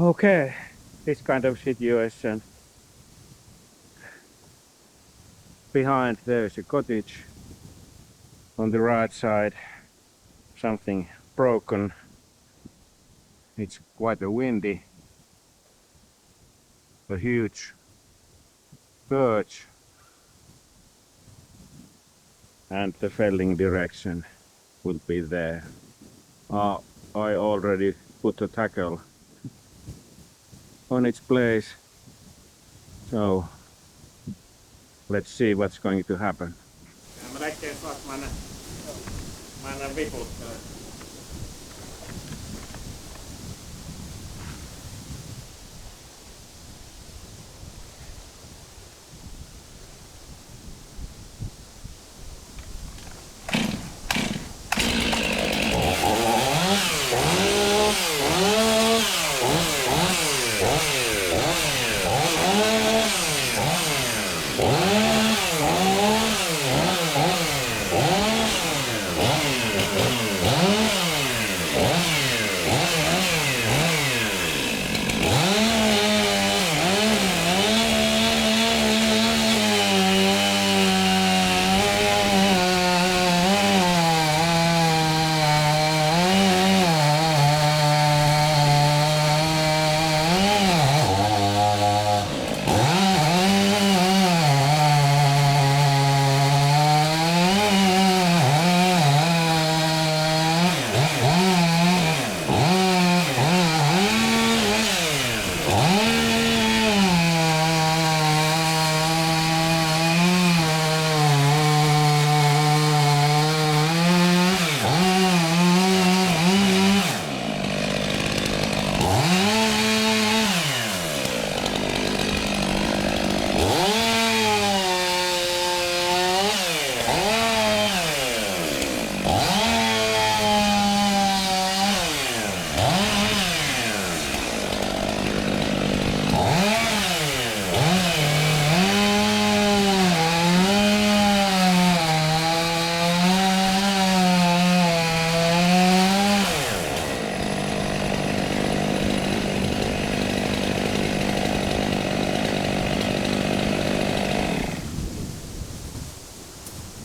Okay, this kind of situation. Behind there is a cottage. On the right side, something broken. It's quite a windy. A huge birch. And the felling direction will be there. I already put the tackle on its place. So let's see what's going to happen.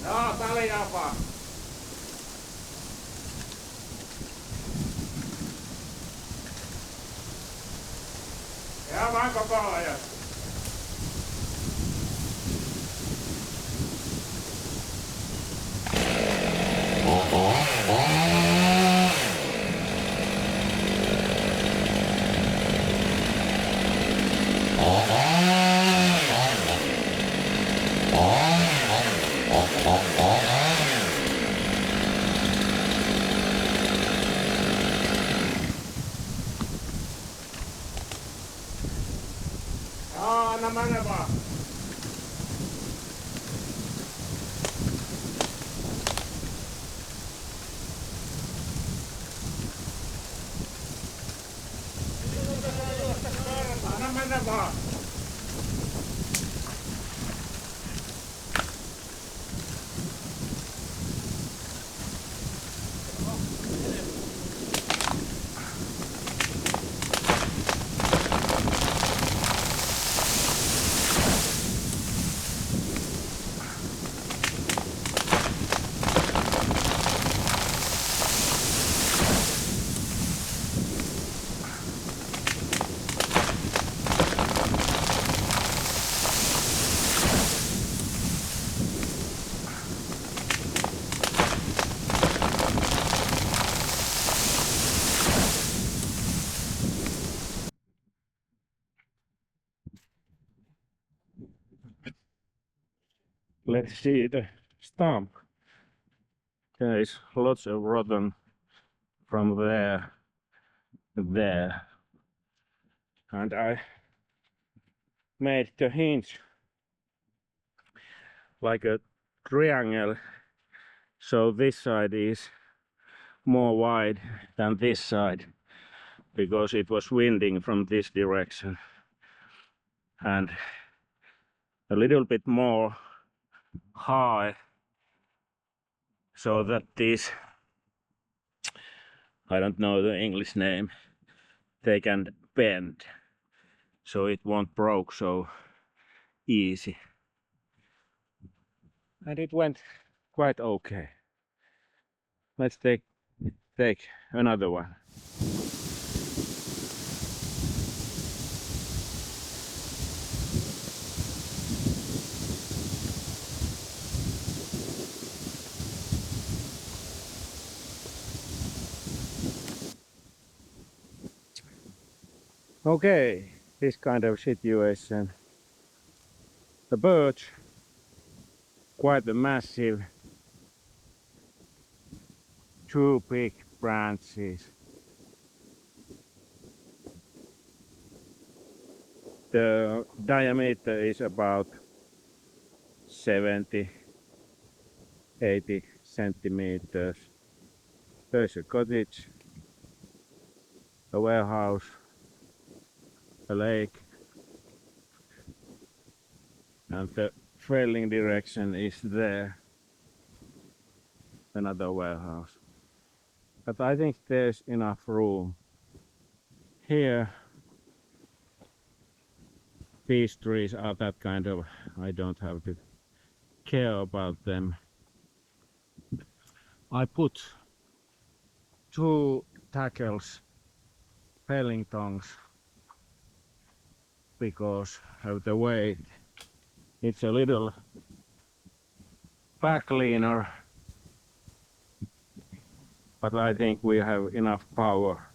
No, tali apa? Ja, vaan koko ajan. Anna mennä vaan. Anna mennä vaan. Let's see the stump. There is lots of rotten from there to there. And I made the hinge like a triangle. So this side is more wide than this side because it was winding from this direction. And a little bit more high so that these, I don't know the English name, they can bend, so it won't broke so easy. And it went quite okay. Let's take another one. Okay, this kind of situation. The birch, quite a massive, two big branches. The diameter is about 70, 80 centimeters. There's a cottage, a warehouse, a lake, and the felling direction is there. Another warehouse. But I think there's enough room. Here, these trees are that kind of, I don't have to care about them. I put two tackles, felling tongs, because of the weight. It's a little back leaner, but I think we have enough power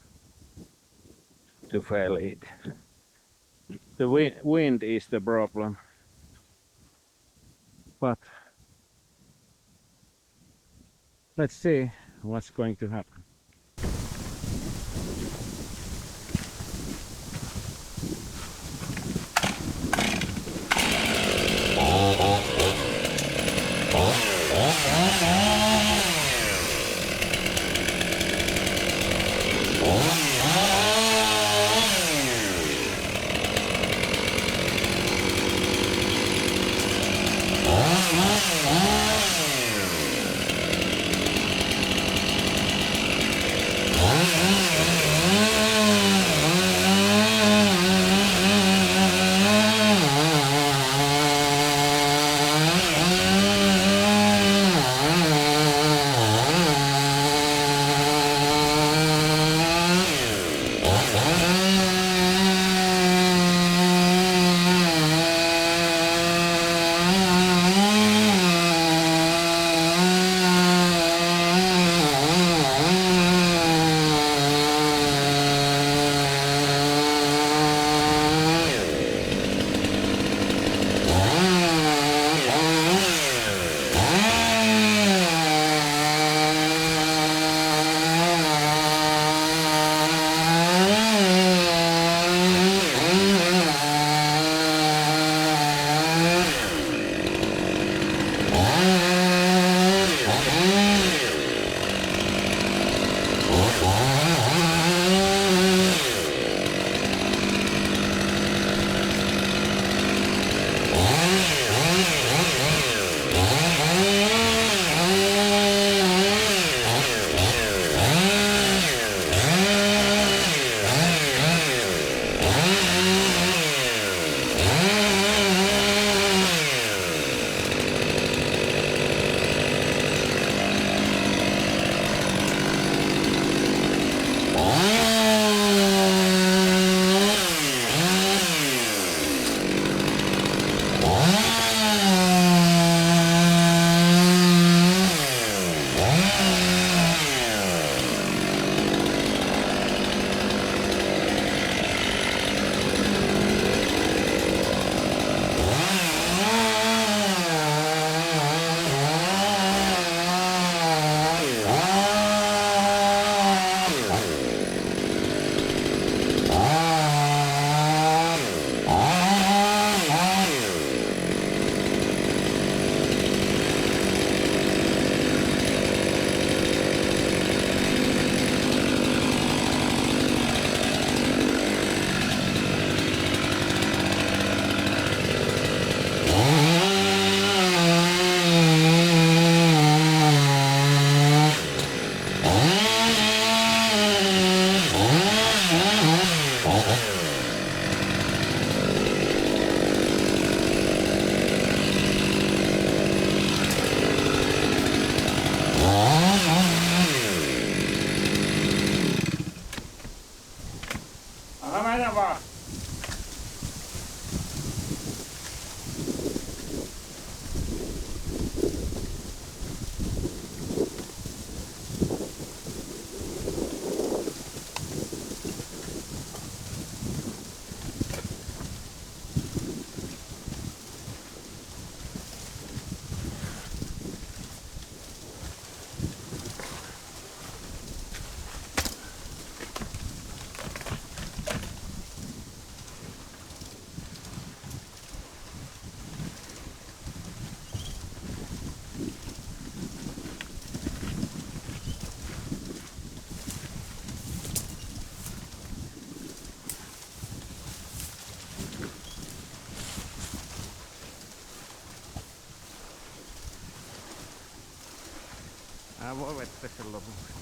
to fell it. The wind is the problem, but let's see what's going to happen. aina vaan. Voi vettä sen lopuksi.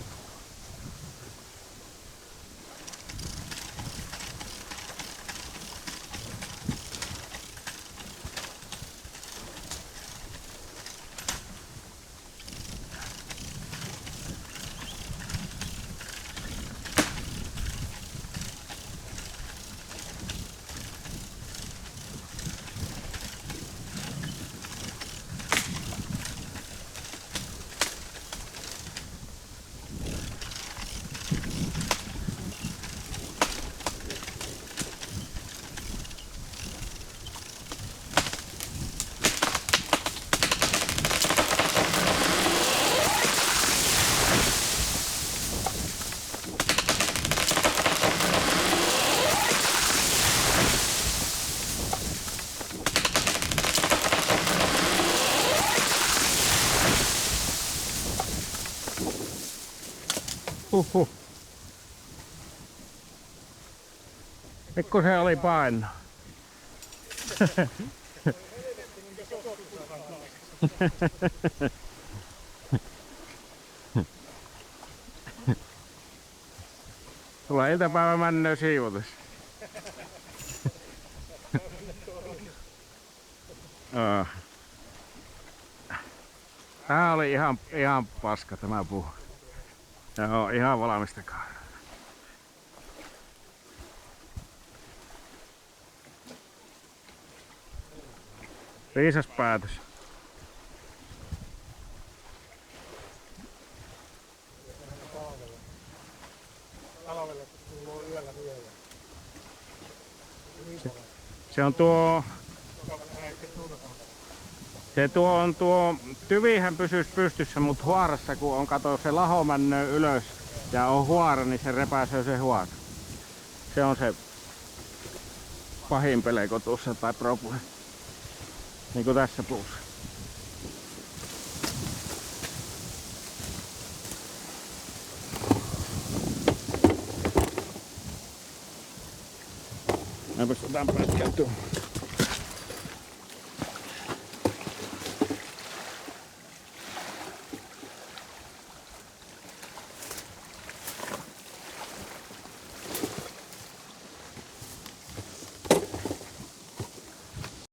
Mikko se oli paino. Tulee iltapäivä männöä siivotus. Tää oli ihan paska tämä puu. Joo, ihan valmistakaan. Viisas päätös. Se on tuo... tuo tyvihän pysyisi pystyssä, mutta huorassa kun on se laho männöö ylös ja on huora, niin se repäisee se huora. Se on se pahin pelko tuossa tai problema. Niin kuin tässä puussa. Me pystytään pätkään tuohon.